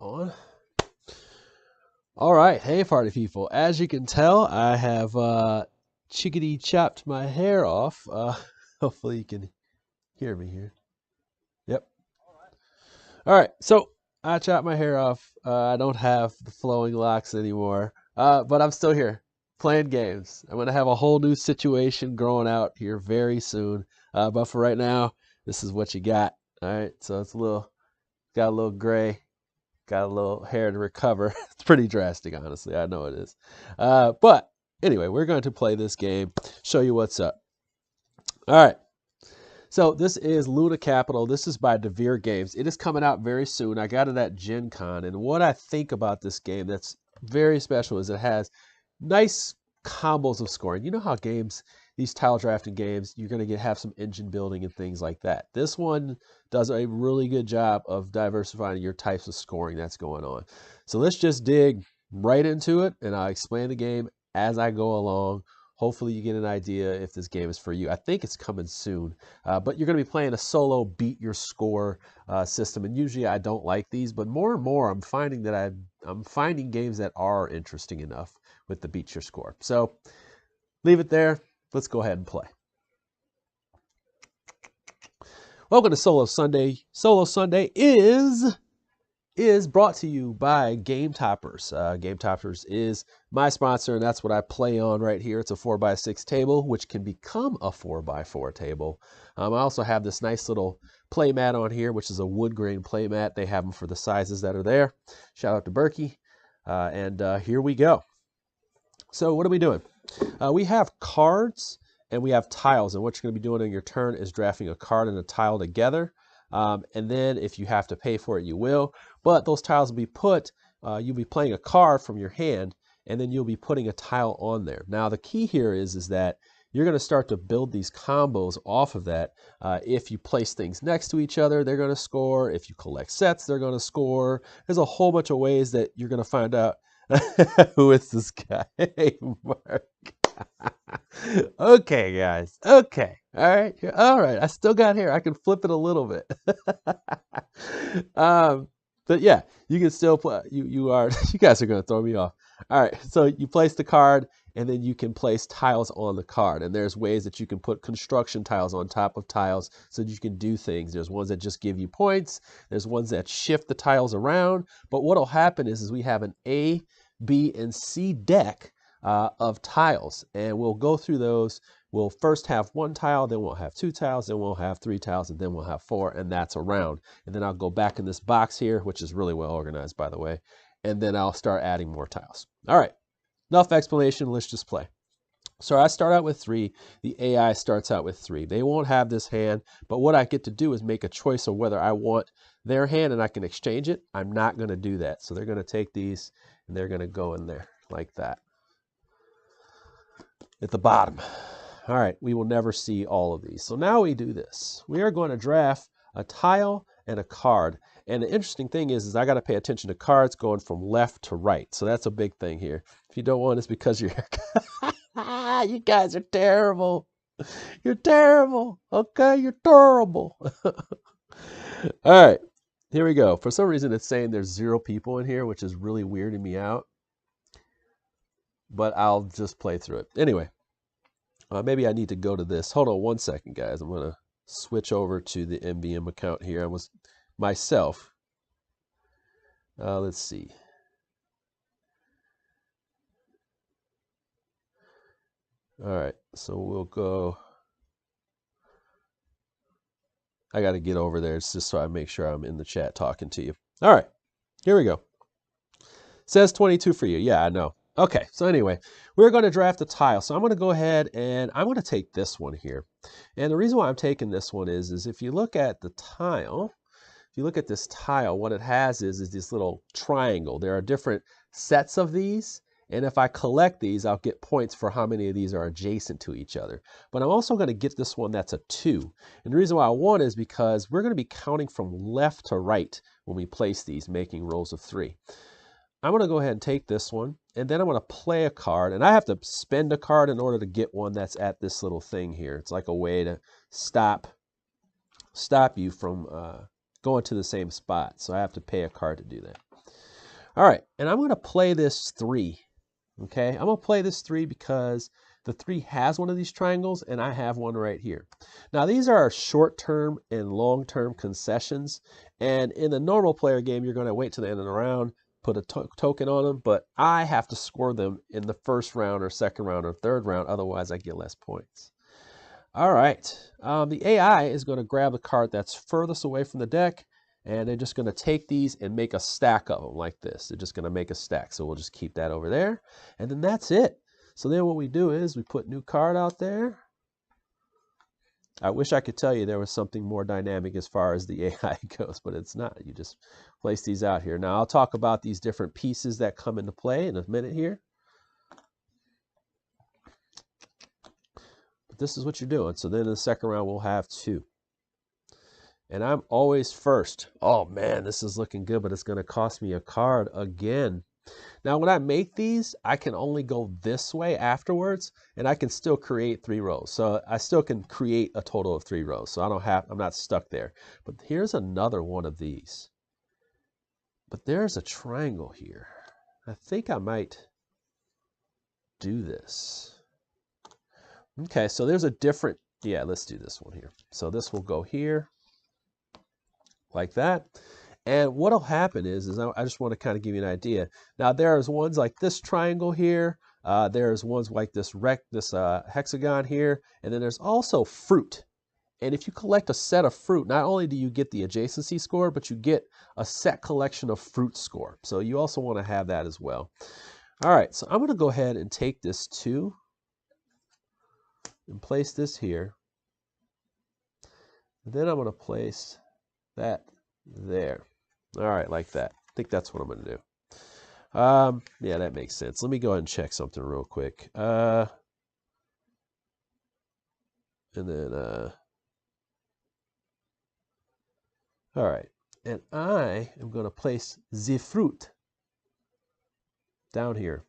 On. All right, hey party people. As you can tell, I have chickadee chopped my hair off. Hopefully you can hear me here. Yep. All right, so I chopped my hair off. I don't have the flowing locks anymore, but I'm still here playing games. I'm gonna have a whole new situation growing out here very soon. But for right now, this is what you got. All right, so it's got a little gray. Got a little hair to recover. It's pretty drastic, honestly. I know it is. But anyway, we're going to play this game, show you what's up. All right. So this is Luna Capital. This is by Devir Games. It is coming out very soon. I got it at Gen Con. And what I think about this game that's very special is it has nice combos of scoring. You know how games, these tile drafting games, you're going to have some engine building and things like that. This one does a really good job of diversifying your types of scoring that's going on. So let's just dig right into it, and I'll explain the game as I go along. Hopefully you get an idea if this game is for you. I think it's coming soon, but you're going to be playing a solo beat your score system, and usually I don't like these, but more and more I'm finding that I'm finding games that are interesting enough with the beat your score. So leave it there. Let's go ahead and play. Welcome to Solo Sunday. Solo Sunday is brought to you by Game Toppers. Game Toppers is my sponsor, and that's what I play on right here. It's a 4x6 table, which can become a 4x4 table. I also have this nice little play mat on here, which is a wood grain play mat. They have them for the sizes that are there. Shout out to Berkey. And here we go. So what are we doing? We have cards and we have tiles, and what you're going to be doing on your turn is drafting a card and a tile together. And then if you have to pay for it, you will. But those tiles will be put, you'll be playing a card from your hand, and then you'll be putting a tile on there. Now the key here is that you're going to start to build these combos off of that. If you place things next to each other, they're going to score. If you collect sets, they're going to score. There's a whole bunch of ways that you're going to find out who is this guy. Hey, Mark. Okay, guys. Okay. All right. I still got hair. I can flip it a little bit. But yeah, you can still play. You are. You guys are gonna throw me off. All right. So you place the card, and then you can place tiles on the card. And there's ways that you can put construction tiles on top of tiles so that you can do things. There's ones that just give you points. There's ones that shift the tiles around. But what'll happen is we have an A, B, and C deck of tiles, and we'll go through those. We'll first have one tile, then we'll have two tiles, then we'll have three tiles, and then we'll have four, and that's a round. And then I'll go back in this box here, which is really well organized, by the way, and then I'll start adding more tiles. All right, enough explanation. Let's just play. So I start out with 3. The AI starts out with 3. They won't have this hand, but what I get to do is make a choice of whether I want their hand and I can exchange it. I'm not going to do that. So they're going to take these and they're going to go in there like that at the bottom. All right, we will never see all of these. So now we do this. We are going to draft a tile and a card. And the interesting thing is I got to pay attention to cards going from left to right. So that's a big thing here. If you don't want it, it's because you're... You guys are terrible. You're terrible. Okay, you're terrible. All right, here we go. For some reason, it's saying there's 0 people in here, which is really weirding me out. But I'll just play through it. Anyway. Maybe I need to go to this. Hold on one second, guys. I'm going to switch over to the MvM account here. I was myself. Let's see. All right, so we'll go. I got to get over there. It's just so I make sure I'm in the chat talking to you. All right, here we go. Says 22 for you. Yeah, I know. Okay, so anyway, we're going to draft a tile. So I'm going to go ahead and I'm going to take this one here. And the reason why I'm taking this one is if you look at the tile, if you look at this tile, what it has is this little triangle. There are different sets of these. And if I collect these, I'll get points for how many of these are adjacent to each other. But I'm also going to get this one that's a 2. And the reason why I want is because we're going to be counting from left to right when we place these, making rows of 3. I'm going to go ahead and take this one, and then I'm going to play a card, and I have to spend a card in order to get one that's at this little thing here. It's like a way to stop you from going to the same spot, so I have to pay a card to do that. All right, and I'm going to play this 3. Okay, I'm going to play this 3 because the 3 has one of these triangles, and I have one right here. Now, these are short-term and long-term concessions, and in the normal player game, you're going to wait till the end of the round, put a token on them, but I have to score them in the first round or second round or third round, otherwise I get less points. All right, the AI is going to grab the card that's furthest away from the deck, and they're just going to take these and make a stack of them like this. They're just going to make a stack, so we'll just keep that over there, and then that's it. So then what we do is we put new card out there. I wish I could tell you there was something more dynamic as far as the AI goes, but it's not. You just place these out here. Now I'll talk about these different pieces that come into play in a minute here. But this is what you're doing. So then in the second round, we'll have 2. And I'm always first. Oh man, this is looking good, but it's going to cost me a card again. Now, when I make these, I can only go this way afterwards, and I can still create 3 rows. So I still can create a total of 3 rows. So I'm not stuck there. But here's another one of these. But there's a triangle here. I think I might do this. Okay, so there's a different, yeah, let's do this one here. So this will go here, like that. And what'll happen is I just want to kind of give you an idea. Now there's ones like this triangle here. There's ones like this hexagon here, and then there's also fruit. And if you collect a set of fruit, not only do you get the adjacency score, but you get a set collection of fruit score. So you also want to have that as well. All right, so I'm going to go ahead and take this 2 and place this here. And then I'm going to place that there. All right, like that. I think that's what I'm going to do. Yeah, that makes sense. Let me go ahead and check something real quick. And then, all right. And I am going to place the fruit down here.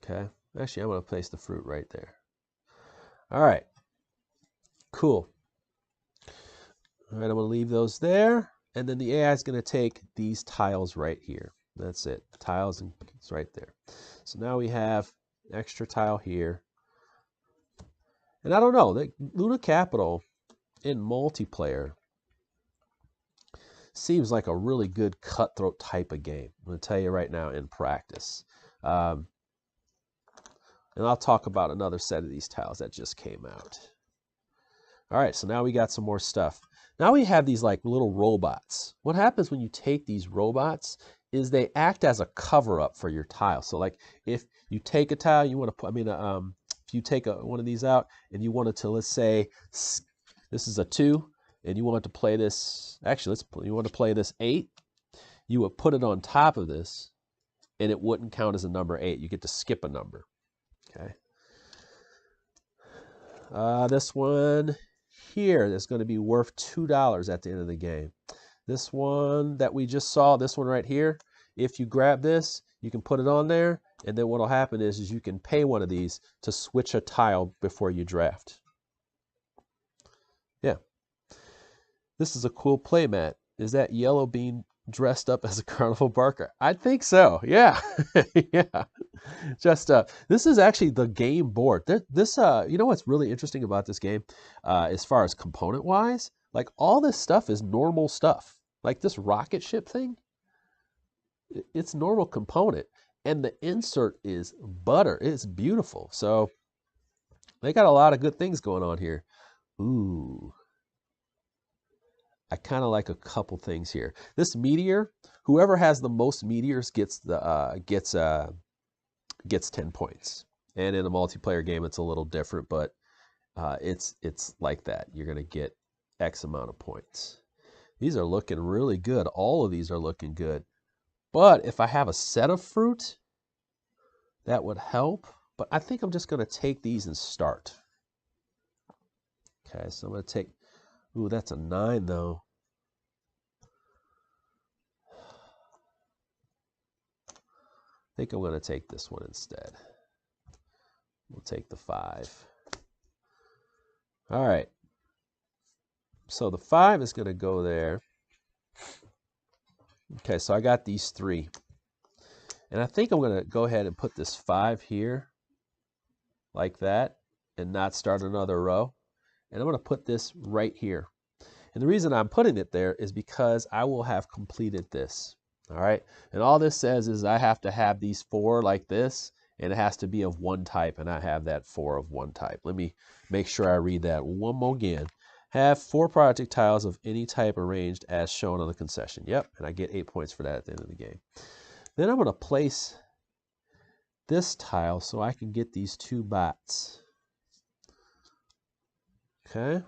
Okay. Actually, I'm going to place the fruit right there. All right. Cool. All right, I'm going to leave those there. And then the AI is going to take these tiles right here. That's it. Tiles, and it's right there. So now we have extra tile here. And I don't know, Luna Capital in multiplayer seems like a really good cutthroat type of game. I'm going to tell you right now in practice. And I'll talk about another set of these tiles that just came out. All right, so now we got some more stuff. Now we have these like little robots. What happens when you take these robots is they act as a cover up for your tile. So like if you take a tile, you want to put, if you take one of these out and you wanted to, let's say this is a 2 and you want to play this, actually you want to play this 8, you would put it on top of this and it wouldn't count as a number 8. You get to skip a number. Okay. This one here is going to be worth $2 at the end of the game. This one that we just saw, this one right here, if you grab this, you can put it on there, and then what will happen is you can pay one of these to switch a tile before you draft. Yeah. This is a cool play mat. Is that Yellow Bean dressed up as a carnival barker? I think so. Yeah. Yeah. Just this is actually the game board. This you know what's really interesting about this game, as far as component wise, like all this stuff is normal stuff. Like this rocket ship thing, it's normal component, and the insert is butter. It's beautiful. So they got a lot of good things going on here. Ooh. I kind of like a couple things here. This meteor, whoever has the most meteors gets 10 points. And in a multiplayer game, it's a little different, but it's like that. You're going to get X amount of points. These are looking really good. All of these are looking good. But if I have a set of fruit, that would help. But I think I'm just going to take these and start. Okay, so I'm going to take, ooh, that's a 9 though. I think I'm going to take this one instead. We'll take the 5. All right. So the 5 is going to go there. Okay, so I got these 3. And I think I'm going to go ahead and put this 5 here like that and not start another row. And I'm going to put this right here. And the reason I'm putting it there is because I will have completed this. All right. And all this says is I have to have these 4 like this, and it has to be of one type, and I have that 4 of one type. Let me make sure I read that one more again. Have 4 project tiles of any type arranged as shown on the concession. Yep, and I get 8 points for that at the end of the game. Then I'm going to place this tile so I can get these 2 bots. Okay.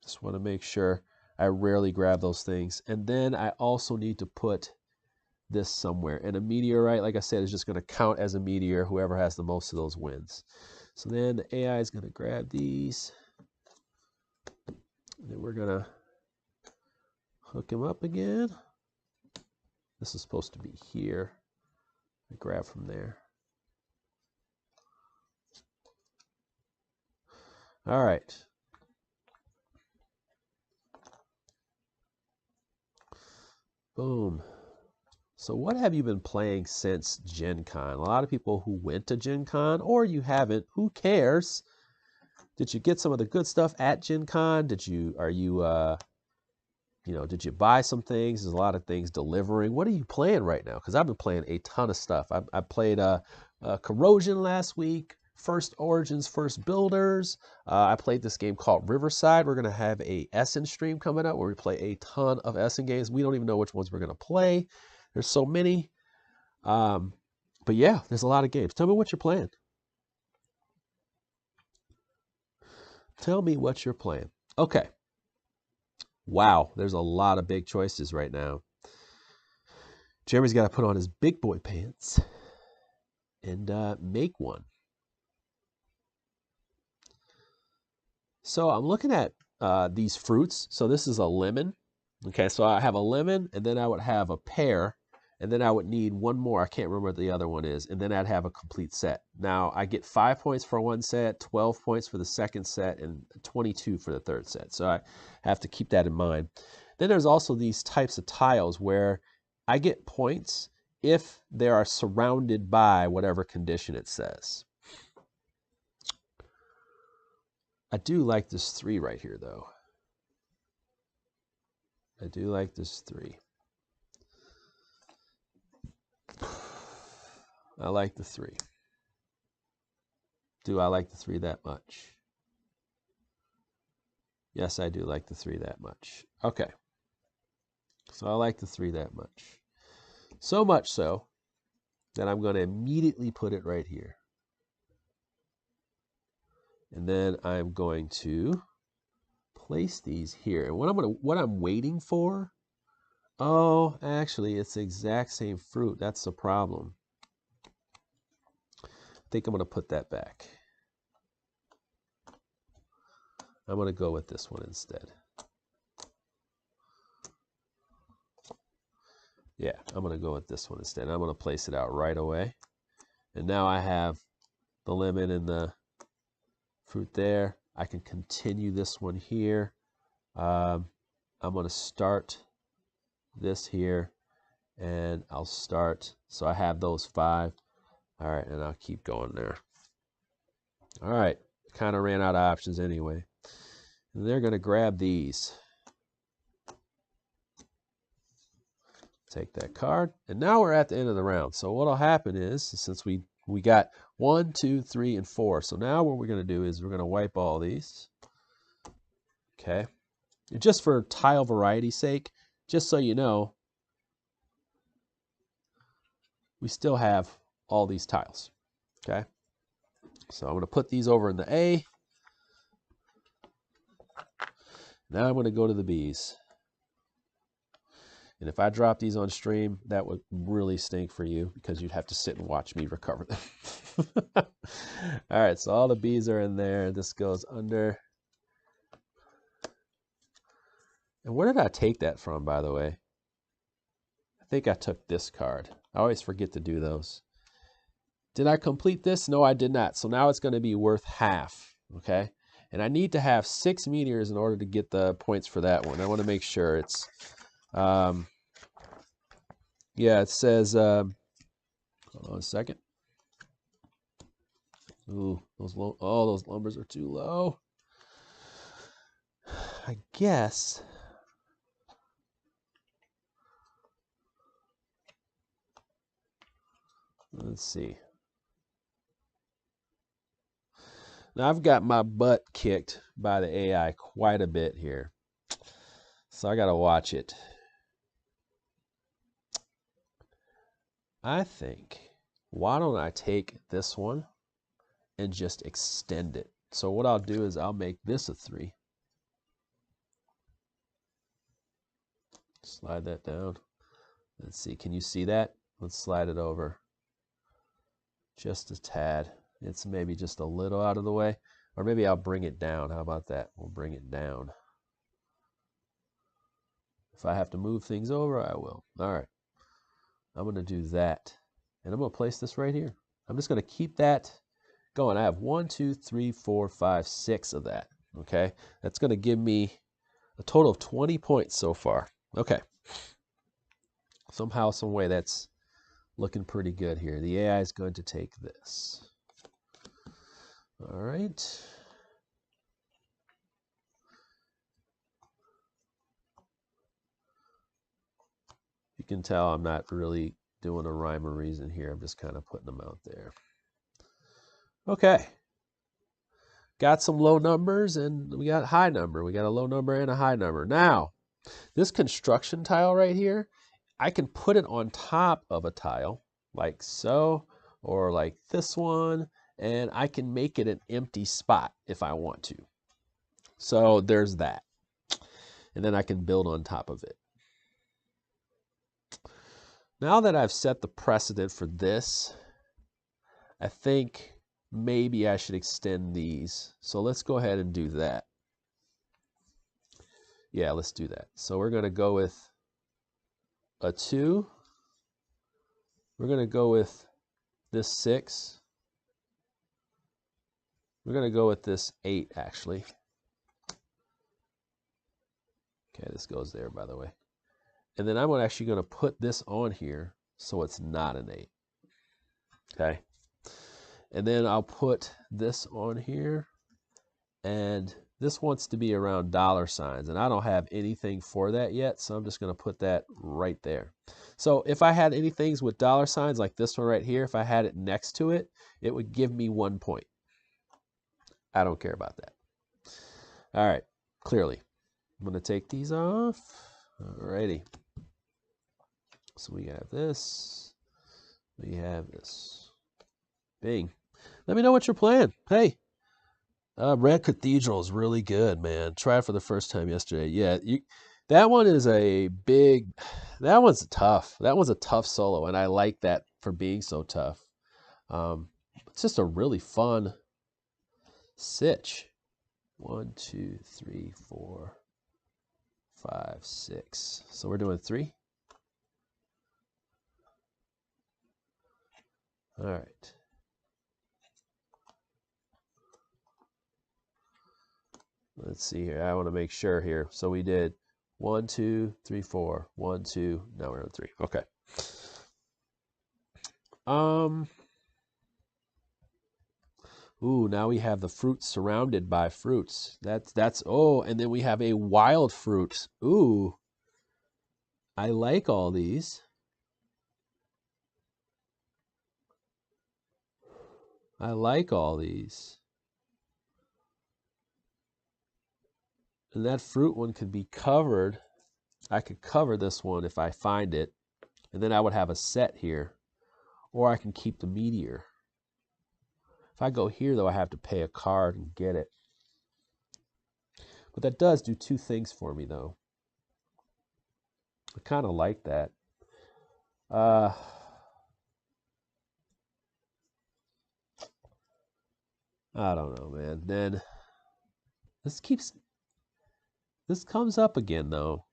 Just want to make sure I rarely grab those things. And then I also need to put this somewhere. And a meteorite, like I said, is just going to count as a meteor. Whoever has the most of those wins. So then the AI is going to grab these. And then we're going to hook him up again. This is supposed to be here. I grab from there. All right. Boom. So what have you been playing since Gen Con? A lot of people who went to Gen Con, or you haven't, who cares? Did you get some of the good stuff at Gen Con? Did you buy some things? There's a lot of things delivering. What are you playing right now? Because I've been playing a ton of stuff. I played Corrosion last week, First Origins, First Builders. I played this game called Riverside. We're going to have a Essen stream coming up where we play a ton of Essen games. We don't even know which ones we're going to play. There's so many. But yeah, there's a lot of games. Tell me what you're playing. Tell me what you're playing. Okay. Wow, there's a lot of big choices right now. Jeremy's got to put on his big boy pants and make one. So I'm looking at these fruits. So this is a lemon. Okay, so I have a lemon, and then I would have a pear, and then I would need one more. I can't remember what the other one is, and then I'd have a complete set. Now I get 5 points for one set, 12 points for the second set, and 22 for the third set. So I have to keep that in mind. Then there's also these types of tiles where I get points if they are surrounded by whatever condition it says. I do like this 3 right here, though. I do like this 3. I like the 3. Do I like the 3 that much? Yes, I do like the 3 that much. Okay. So I like the 3 that much. So much so that I'm going to immediately put it right here. And then I'm going to place these here. And what I'm waiting for, oh, actually, it's the exact same fruit. That's the problem. I think I'm going to put that back. I'm going to go with this one instead. Yeah, I'm going to go with this one instead. I'm going to place it out right away. And now I have the lemon and the fruit there. I can continue this one here. I'm going to start this here, and I'll start. So I have those 5. All right, and I'll keep going there. All right, kind of ran out of options anyway. And they're going to grab these. Take that card, and now we're at the end of the round. So what'll happen is, since we got 1, 2, 3, and 4. So now what we're going to do is we're going to wipe all these. Okay. And just for tile variety's sake, just so you know, we still have all these tiles. Okay. So I'm going to put these over in the A. Now I'm going to go to the B's. And if I drop these on stream, that would really stink for you because you'd have to sit and watch me recover them. All right, so all the B's are in there. This goes under. And where did I take that from, by the way? I think I took this card. I always forget to do those. Did I complete this? No, I did not. So now it's going to be worth half, okay? And I need to have 6 meteors in order to get the points for that one. I want to make sure it's, yeah, it says, hold on a second. Ooh, those numbers are too low. I guess. Let's see. Now I've got my butt kicked by the AI quite a bit here. So I got to watch it. I think, why don't I take this one and just extend it? So what I'll do is I'll make this a 3. Slide that down. Let's see, can you see that? Let's slide it over. Just a tad. It's maybe just a little out of the way. Or maybe I'll bring it down. How about that? We'll bring it down. If I have to move things over, I will. All right. I'm going to do that. And I'm going to place this right here. I'm just going to keep that going. I have 1, 2, 3, 4, 5, 6 of that. Okay. That's going to give me a total of 20 points so far. Okay. Somehow, some way, that's looking pretty good here. The AI is going to take this. All right. You can tell I'm not really doing a rhyme or reason here. I'm just kind of putting them out there. Okay. Got some low numbers and we got high number. We got a low number and a high number. Now, this construction tile right here, I can put it on top of a tile like so, or like this one, and I can make it an empty spot if I want to. So there's that. And then I can build on top of it. Now that I've set the precedent for this, I think maybe I should extend these. So let's go ahead and do that. Yeah, let's do that. So we're going to go with a 2. We're going to go with this 6. We're going to go with this 8, actually. Okay, this goes there, by the way. And then I'm actually going to put this on here so it's not an 8. Okay. And then I'll put this on here. And this wants to be around $signs. And I don't have anything for that yet. So I'm just going to put that right there. So if I had anything with $signs like this one right here, if I had it next to it, it would give me 1 point. I don't care about that. All right. Clearly. I'm going to take these off. Alrighty. So we have this. We have this. Bing. Let me know what you're playing. Hey, Red Cathedral is really good, man. Tried for the first time yesterday. Yeah, that one is a big. That one's tough. That one's a tough solo, and I like that for being so tough. It's just a really fun sitch. 1, 2, 3, 4, 5, 6. So we're doing 3. All right. Let's see here. I want to make sure here. So we did 1, 2, 3, 4. 1, 2. Now we're on 3. Okay. Ooh, now we have the fruit surrounded by fruits. That's oh, and then we have a wild fruit. Ooh. I like all these. I like all these. And that fruit one could be covered. I could cover this one if I find it. And then I would have a set here. Or I can keep the meteor. If I go here, though, I have to pay a card and get it. But that does do 2 things for me, though. I kind of like that. I don't know, man. Then this comes up again, though.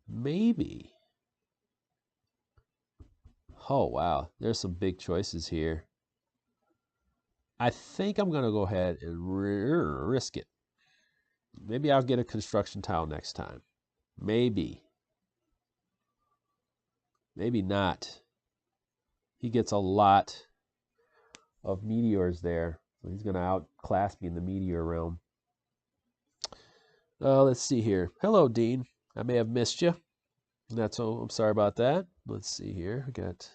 Maybe. Oh, wow. There's some big choices here. I think I'm going to go ahead and risk it. Maybe I'll get a construction tile next time. Maybe. Maybe not. He gets a lot of meteors there. So he's going to outclass me in the meteor realm. Let's see here. Hello, Dean. I may have missed you. That's all. I'm sorry about that. Let's see here. I got.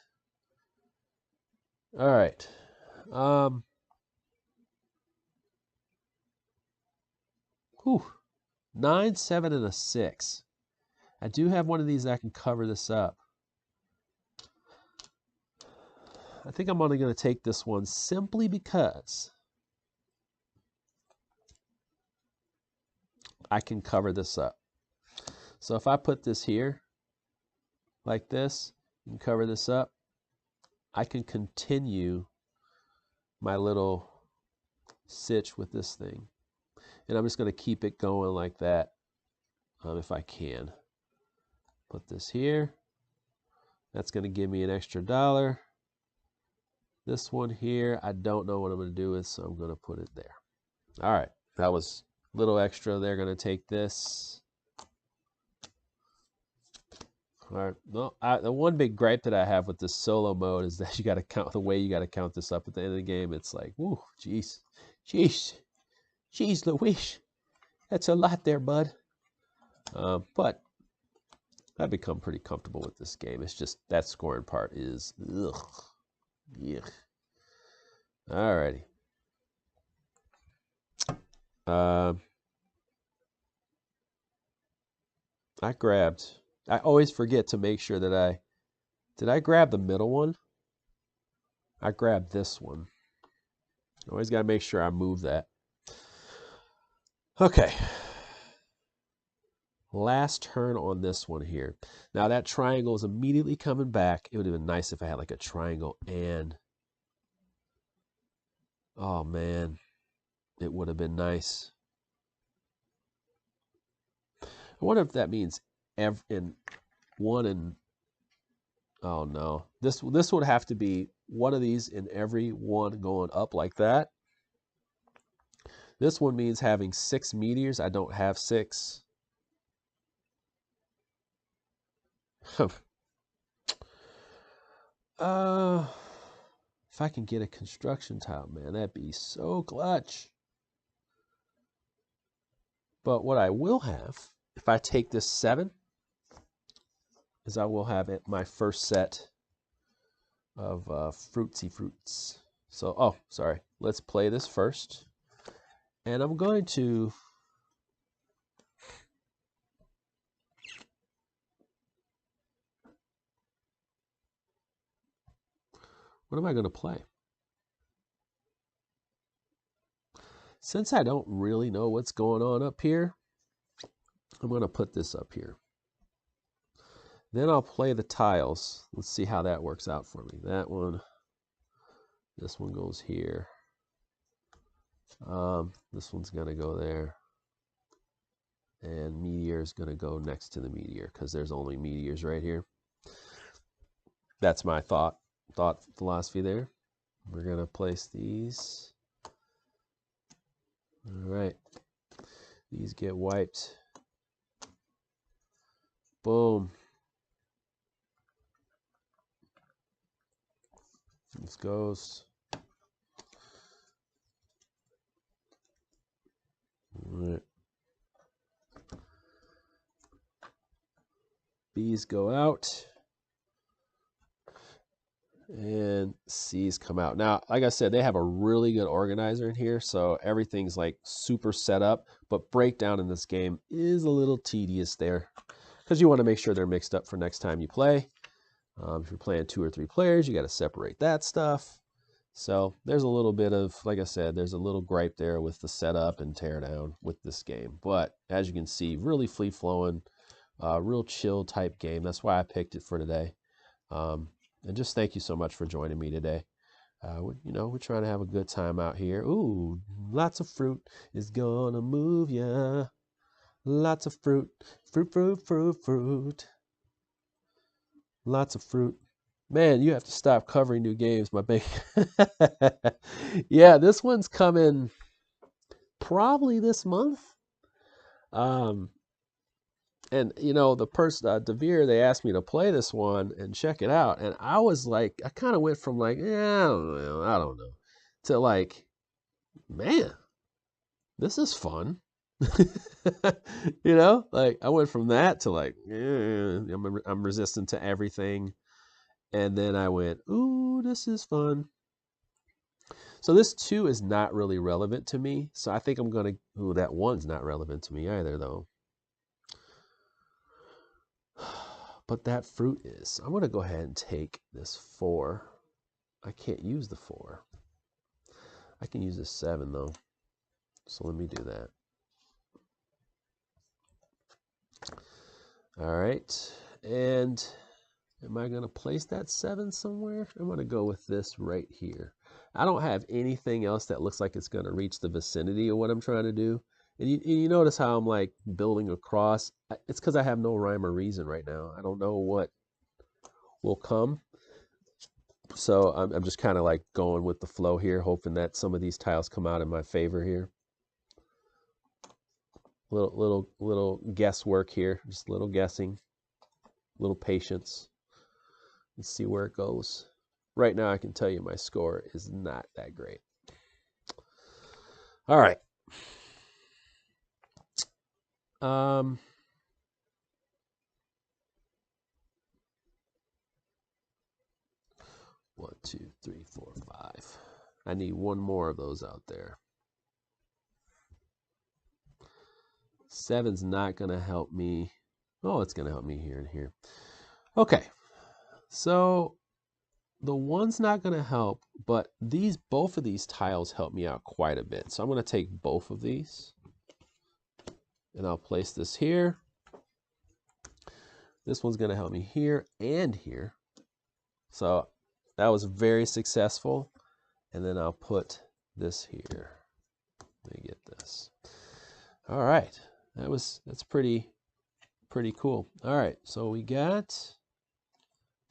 All right. 9, 7, and a 6. I do have one of these that can cover this up. I think I'm only going to take this one simply because I can cover this up. So if I put this here like this and cover this up, I can continue my little sitch with this thing. And I'm just going to keep it going like that if I can. Put this here. That's going to give me an extra $1. This one here, I don't know what I'm going to do with, so I'm going to put it there. All right, that was a little extra. They're going to take this. All right, no, the one big gripe that I have with this solo mode is that you got to count the way you got to count this up at the end of the game. It's like, whoo, jeez, Louise, that's a lot there, bud. But I've become pretty comfortable with this game. It's just that scoring part is ugh. Yeah. Alrighty. I always forget to make sure that did I grab the middle one? I grabbed this one. Always got to make sure I move that. Okay. Last turn on this one here. Now that triangle is immediately coming back. It would have been nice if I had like a triangle and... Oh man, it would have been nice. I wonder if that means in one and... Oh no, this would have to be one of these in every one going up like that. This one means having 6 meteors. I don't have 6. If I can get a construction tile, man, that'd be so clutch. But what I will have, if I take this 7, is I will have my first set of fruitsy fruits. So, oh, sorry. Let's play this first. And I'm going to... What am I going to play? Since I don't really know what's going on up here, I'm going to put this up here. Then I'll play the tiles. Let's see how that works out for me. That one, this one goes here. This one's going to go there. And meteor is going to go next to the meteor because there's only meteors right here. That's my thought philosophy there. We're going to place these. All right. These get wiped. Boom. This goes. All right. B's go out. And C's come out. Now, like I said, they have a really good organizer in here, so everything's like super set up, but breakdown in this game is a little tedious there because you want to make sure they're mixed up for next time you play. If you're playing 2 or 3 players, you got to separate that stuff. So there's a little bit of, like I said, there's a little gripe there with the setup and tear down with this game. But as you can see, really free-flowing, real chill type game. That's why I picked it for today. And just thank you so much for joining me today. We're trying to have a good time out here. Ooh, lots of fruit is gonna move ya. Lots of fruit, fruit. Lots of fruit. Man, you have to stop covering new games, my baby. Yeah, this one's coming probably this month. And you know, the person Devir, they asked me to play this one and check it out, and I was like, I kind of went from like, yeah, I don't know, to like, man, this is fun. You know, like I went from that to like, I'm resistant to everything, and then I went, ooh, this is fun. So this 2 is not really relevant to me. So I think I'm gonna, ooh, that 1's not relevant to me either though. But that fruit is. I'm gonna go ahead and take this 4. I can't use the 4. I can use this 7 though. So let me do that. All right, and am I gonna place that 7 somewhere? I'm gonna go with this right here. I don't have anything else that looks like it's gonna reach the vicinity of what I'm trying to do. And you notice how I'm like building across. It's because I have no rhyme or reason right now. I don't know what will come. So I'm just kind of like going with the flow here, hoping that some of these tiles come out in my favor here. Little guesswork here, just a little guessing, little patience. Let's see where it goes. Right now, I can tell you my score is not that great. All right. 1, 2, 3, 4, 5. I need 1 more of those out there. 7's not going to help me. Oh, it's going to help me here and here. Okay. So the 1's not going to help, but both of these tiles help me out quite a bit. So I'm going to take both of these, and I'll place this here. This one's going to help me here and here. So that was very successful. And then I'll put this here. Let me get this. All right. That's pretty cool. All right. So we got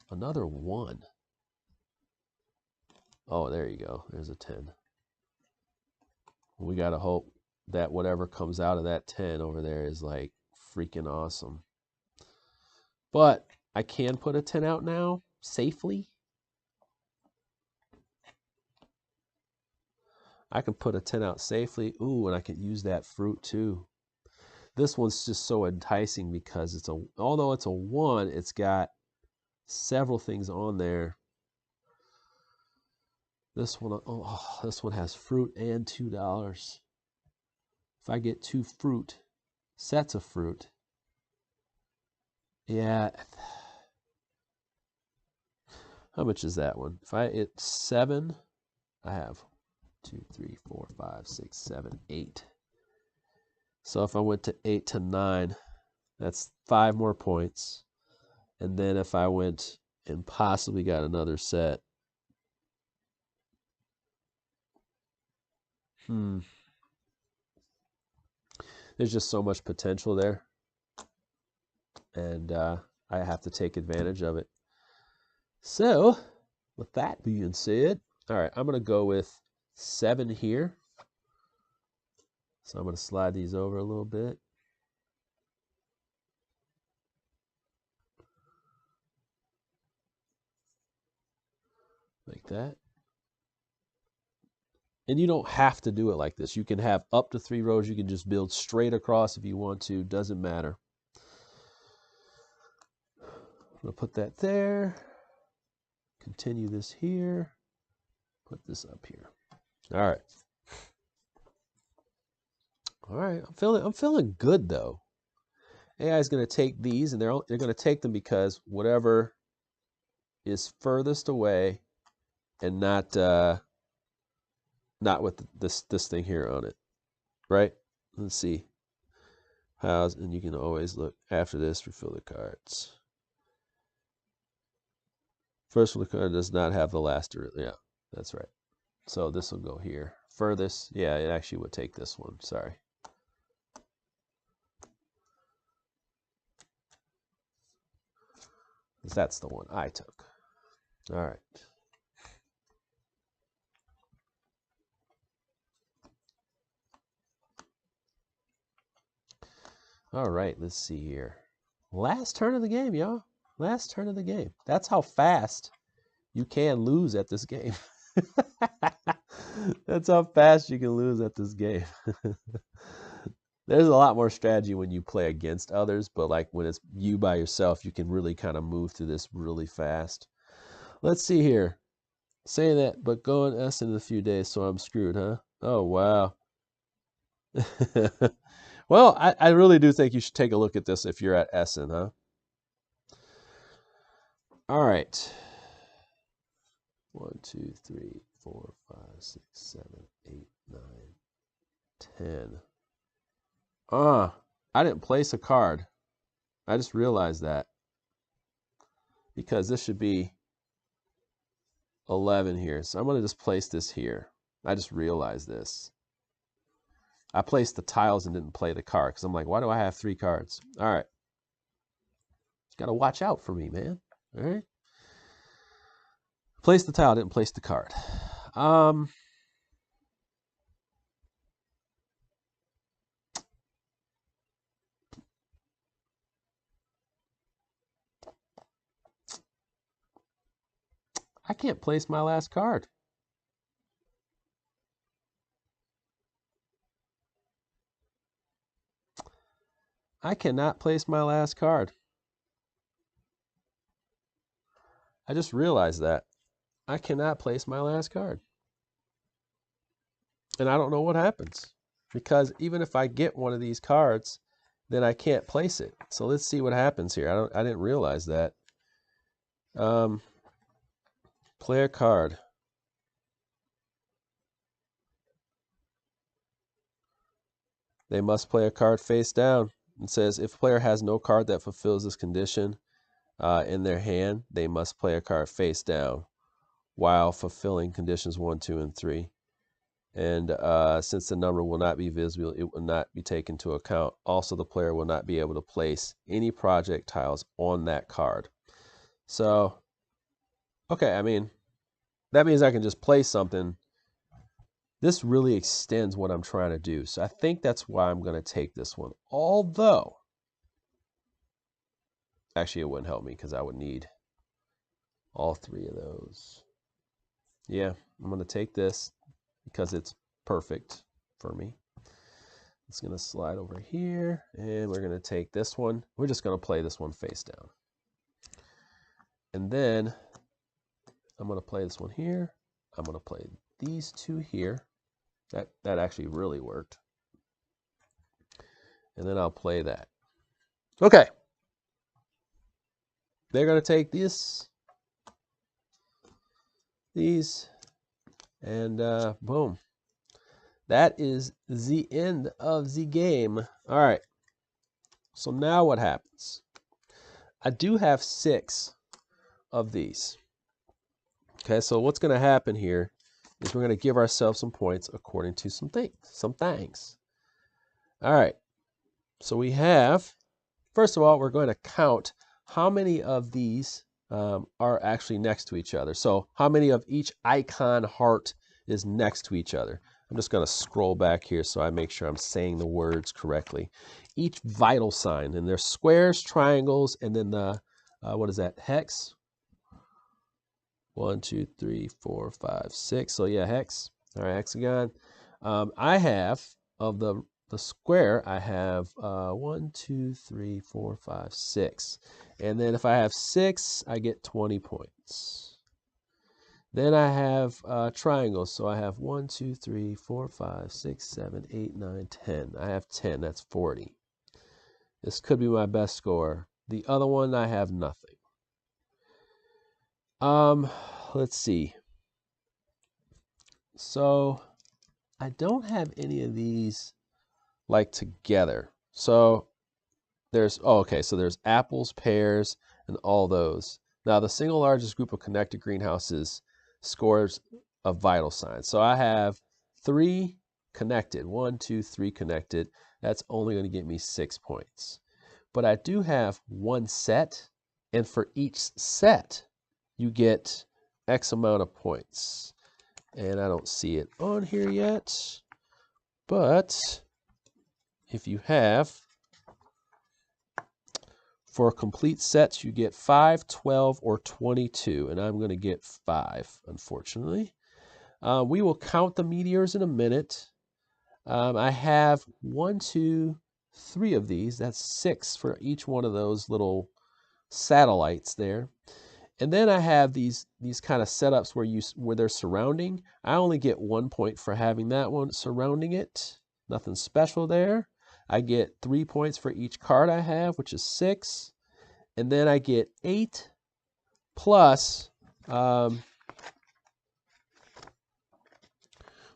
another 1. Oh, there you go. There's a 10. We got to hope that whatever comes out of that 10 over there is like freaking awesome. But I can put a 10 out now safely. I can put a 10 out safely. Ooh, and I can use that fruit too. This one's just so enticing because although it's a 1, it's got several things on there. This one, oh, this one has fruit and $2. If I get 2 sets of fruit, yeah. How much is that one? If I hit 7, I have 2, 3, 4, 5, 6, 7, 8. So if I went to 8 to 9, that's 5 more points. And then if I went and possibly got another set, there's just so much potential there. And I have to take advantage of it. So, with that being said, all right, I'm going to go with 7 here. So I'm going to slide these over a little bit. Like that. And you don't have to do it like this. You can have up to 3 rows. You can just build straight across if you want to. Doesn't matter. I'm going to put that there. Continue this here. Put this up here. All right. All right. I'm feeling good though. AI is going to take these, and they're going to take them because whatever is furthest away, and not with this thing here on it, right? Let's see. And you can always look after this. Refill the cards. First one, the card does not have the last. Yeah, that's right. So this will go here. Furthest, yeah, it actually would take this one. Sorry. That's the one I took. All right. All right, let's see here. Last turn of the game, y'all. Last turn of the game. That's how fast you can lose at this game. That's how fast you can lose at this game. There's a lot more strategy when you play against others, but like when it's you by yourself, you can really kind of move through this really fast. Let's see here. Saying that, but going Essen in a few days, so I'm screwed, huh? Oh, wow. Well, I really do think you should take a look at this if you're at Essen, huh? All right. 1, 2, 3, 4, 5, 6, 7, 8, 9, 10. I didn't place a card. I just realized that. Because this should be 11 here. So I'm going to just place this here. I just realized this. I placed the tiles and didn't play the card because I'm like, why do I have 3 cards? All right. Got to watch out for me, man. All right. Place the tile, didn't place the card. I can't place my last card. I cannot place my last card. I just realized that. I cannot place my last card. And I don't know what happens. Because even if I get one of these cards, then I can't place it. So let's see what happens here. I didn't realize that. Play a card. They must play a card face down. It says if a player has no card that fulfills this condition in their hand, they must play a card face down while fulfilling conditions 1, 2, and 3. And since the number will not be visible, it will not be taken into account. Also, the player will not be able to place any projectiles on that card. So, okay, I mean, that means I can just place something. This really extends what I'm trying to do. So I think that's why I'm going to take this one. Although, actually it wouldn't help me because I would need all 3 of those. Yeah, I'm going to take this because it's perfect for me. It's going to slide over here, and we're going to take this one. We're just going to play this one face down. And then I'm going to play this one here. I'm going to play these 2 here. That actually really worked. And then I'll play that. Okay. They're going to take these, and boom. That is the end of the game. All right. So now what happens? I do have 6 of these. Okay, so what's going to happen here is we're going to give ourselves some points according to some things. All right. So we have, first of all, we're going to count how many of these are actually next to each other. So how many of each icon heart is next to each other. I'm just going to scroll back here so I make sure I'm saying the words correctly. Each vital sign, and there's squares, triangles, and then the, what is that, hex? 1, 2, 3, 4, 5, 6. So yeah, hex. All right, hexagon. I have, of the square, I have 1, 2, 3, 4, 5, 6. And then if I have 6, I get 20 points. Then I have triangles. So I have 1, 2, 3, 4, 5, 6, 7, 8, 9, 10. I have 10. That's 40. This could be my best score. The other one, I have nothing. Let's see. So I don't have any of these like together. So there's, oh, okay, so there's apples, pears, and all those. Now the single largest group of connected greenhouses scores a vital sign. So I have 3 connected, 1, 2, 3 connected. That's only going to get me 6 points. But I do have 1 set, and for each set, you get X amount of points. And I don't see it on here yet, but if you have For complete sets, you get 5, 12, or 22, and I'm going to get 5, unfortunately. We will count the meteors in a minute. I have 1, 2, 3 of these. That's 6 for each one of those little satellites there. And then I have these kind of setups where they're surrounding. I only get 1 point for having that one surrounding it. Nothing special there. I get 3 points for each card I have, which is 6. And then I get 8 plus, what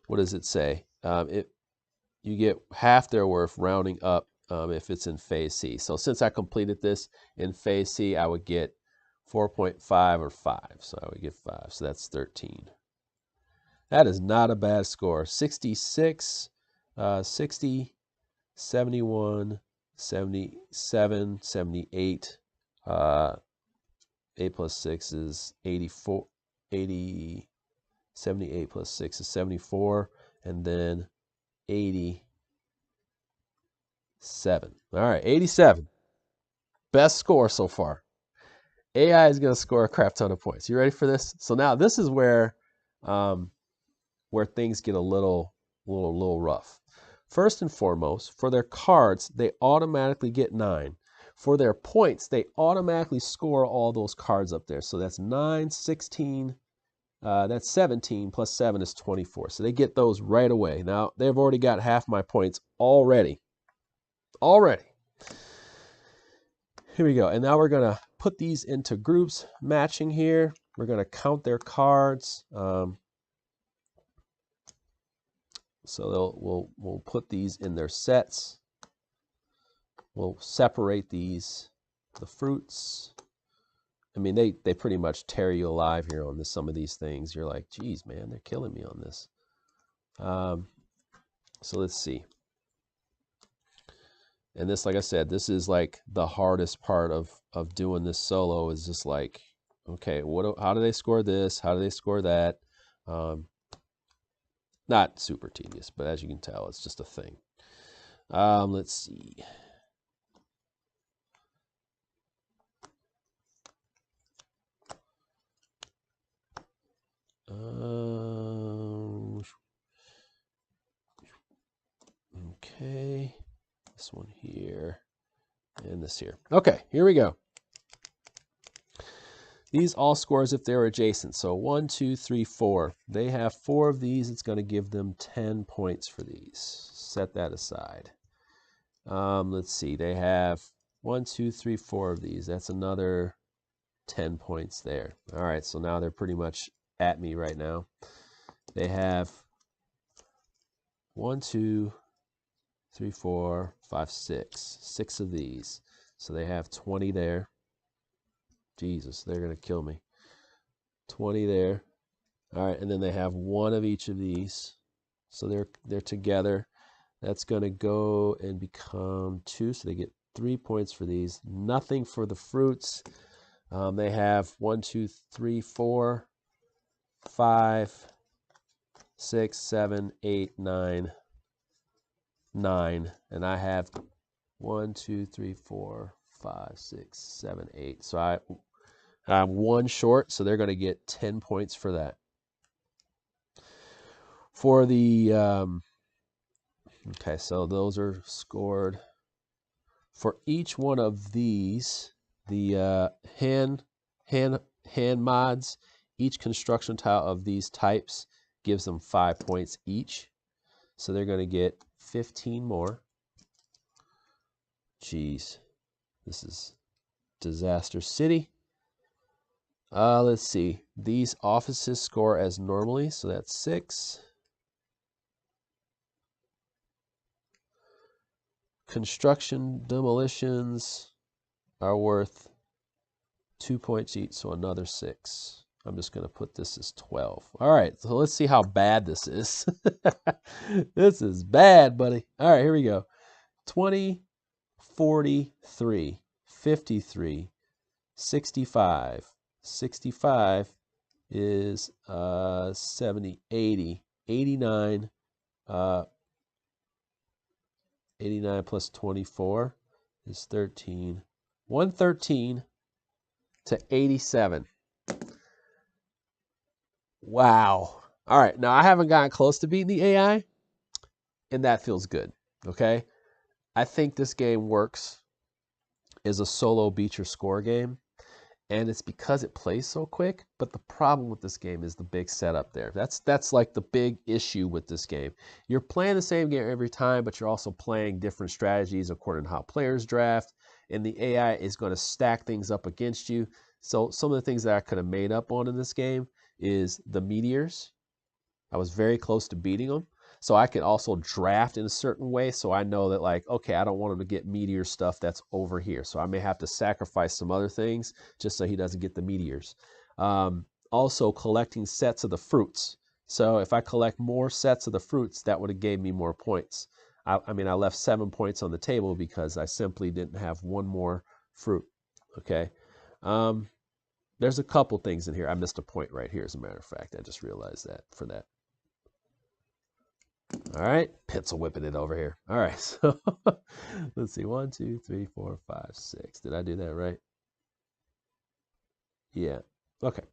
does it say? You get half their worth rounding up if it's in phase C. So since I completed this in phase C, I would get 4.5 or 5. So I would get 5. So that's 13. That is not a bad score. 66, 60, 71, 77, 78. 8 plus 6 is 84. 80, 78 plus 6 is 74. And then 87. All right, 87. Best score so far. AI is going to score a crap ton of points. You ready for this? So now this is where things get a little rough. First and foremost, for their cards, they automatically get 9. For their points, they automatically score all those cards up there. So that's 9, 16, that's 17 plus 7 is 24. So they get those right away. Now, they've already got half my points already. Here we go. And now we're going to put these into groups matching here. We're going to count their cards. So we'll put these in their sets. We'll separate the fruits. I mean, they pretty much tear you alive here on some of these things. You're like, geez, man, they're killing me on this. So let's see. And this, like I said, this is like the hardest part of doing this solo is just like, okay, how do they score this? How do they score that? Not super tedious, but as you can tell, it's just a thing. Let's see. Okay, this one here and this here. Okay, here we go. These all score as if they're adjacent. So 1, 2, 3, 4. They have 4 of these. It's going to give them 10 points for these. Set that aside. Let's see. They have 1, 2, 3, 4 of these. That's another 10 points there. All right, so now they're pretty much at me right now. They have 1, 2, 3, 4, 5, 6. 6 of these. So they have 20 there. Jesus, they're going to kill me. 20 there. All right, and then they have 1 of each of these. So they're together. That's going to go and become 2, so they get 3 points for these. Nothing for the fruits. They have 1, 2, 3, 4, 5, 6, 7, 8, 9. 9. And I have 1, 2, 3, 4, 5, 6, 7, 8. So I'm 1 short, so they're going to get 10 points for that. For the, okay, so those are scored. For each one of these, the hand mods, each construction tile of these types gives them 5 points each. So they're going to get 15 more. Jeez, this is Disaster City. Let's see. These offices score as normally, so that's 6. Construction demolitions are worth 2 points each, so another 6. I'm just going to put this as 12. All right, so let's see how bad this is. This is bad, buddy. All right, here we go. 20, 43, 53, 65. 65 is 70, 80, 89, 89 plus 24 is 13, 113 to 87. Wow. All right. Now, I haven't gotten close to beating the AI, and that feels good. Okay. I think this game works as a solo beat your score game. And it's because it plays so quick. But the problem with this game is the big setup there. That's like the big issue with this game. You're playing the same game every time, but you're also playing different strategies according to how players draft. And the AI is going to stack things up against you. So some of the things that I could have made up on in this game is the meteors. I was very close to beating them. So I can also draft in a certain way. So I know that, like, okay, I don't want him to get meteor stuff that's over here. So I may have to sacrifice some other things just so he doesn't get the meteors. Also collecting sets of the fruits. So if I collect more sets of the fruits, that would have gave me more points. I mean, I left 7 points on the table because I simply didn't have one more fruit. Okay. There's a couple things in here. I missed a point right here, as a matter of fact. I just realized that for that. All right, pencil whipping it over here. All right, so let's see. 1, 2, 3, 4, 5, 6. Did I do that right? Yeah. Okay.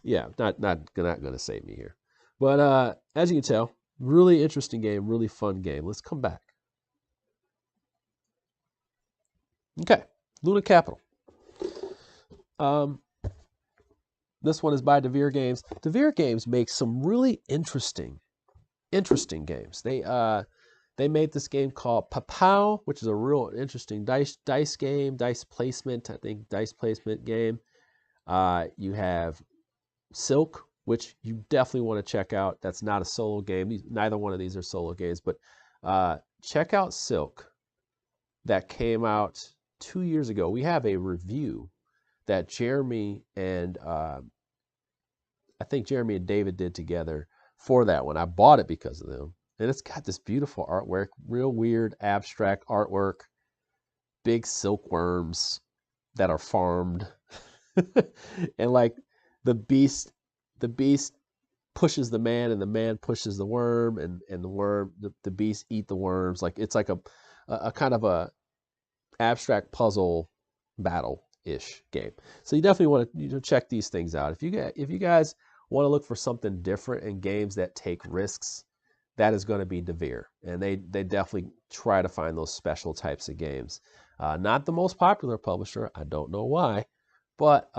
Yeah, not gonna save me here. But as you can tell, really interesting game, really fun game. Let's come back. Okay, Luna Capital. This one is by Devir Games. Devir Games makes some really interesting games. They made this game called Papao, which is a real interesting dice game, dice placement, I think dice placement game. You have Silk, which you definitely want to check out. That's not a solo game. Neither one of these are solo games, but check out Silk. That came out 2 years ago. We have a review that Jeremy and I think Jeremy and David did together for that one. I bought it because of them. And it's got this beautiful artwork, real weird abstract artwork, big silkworms that are farmed. And like the beast pushes the man and the man pushes the worm, and the beast eat the worms. Like it's like a kind of a abstract puzzle battle-ish game. So you definitely want to check these things out. If you guys want to look for something different in games that take risks, that is going to be Devir. And they definitely try to find those special types of games. Not the most popular publisher. I don't know why. But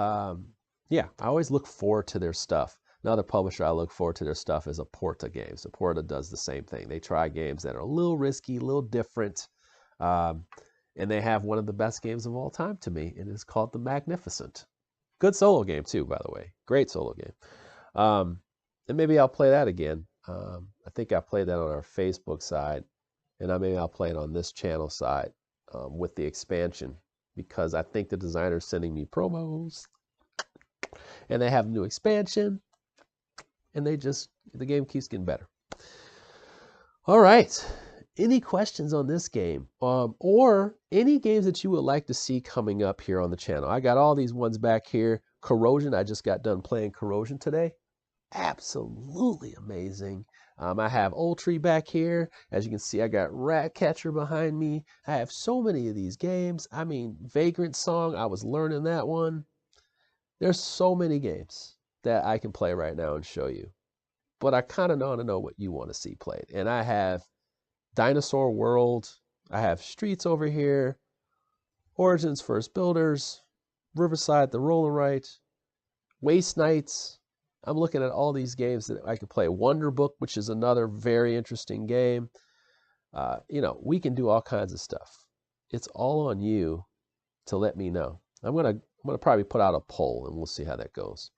yeah, I always look forward to their stuff. Another publisher I look forward to their stuff is Aporta Games. Aporta does the same thing. They try games that are a little risky, a little different. And they have one of the best games of all time to me, and it's called The Magnificent. Good solo game, too, by the way. Great solo game. And maybe I'll play that again. I think I played that on our Facebook side, and maybe I'll play it on this channel side with the expansion, because I think the designer's sending me promos, and they have a new expansion, and the game keeps getting better. All right. Any questions on this game, or any games that you would like to see coming up here on the channel? I got all these ones back here. Corrosion, I just got done playing Corrosion today. Absolutely amazing. I have Old Tree back here. As you can see, I got Ratcatcher behind me. I have so many of these games. I mean, Vagrant Song, I was learning that one. There's so many games that I can play right now and show you. But I kind of want to know what you want to see played. And I have Dinosaur World. I have Streets over here. Origins First Builders. Riverside The Roll and Write. Waste Knights. I'm looking at all these games that I could play. Wonder Book, which is another very interesting game. We can do all kinds of stuff. It's all on you to let me know. I'm gonna probably put out a poll, and we'll see how that goes.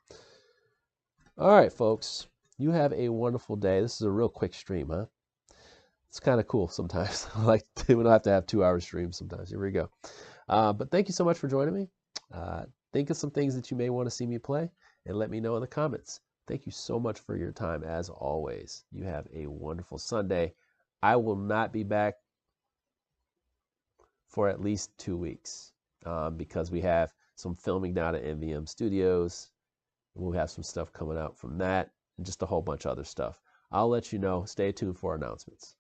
All right, folks. You have a wonderful day. This is a real quick stream, huh? It's kind of cool sometimes. We don't have to have 2-hour streams sometimes. Here we go. But thank you so much for joining me. Think of some things that you may want to see me play, and let me know in the comments. Thank you so much for your time, as always. You have a wonderful Sunday. I will not be back for at least 2 weeks because we have some filming down at MvM Studios. We'll have some stuff coming out from that, and just a whole bunch of other stuff. I'll let you know. Stay tuned for announcements.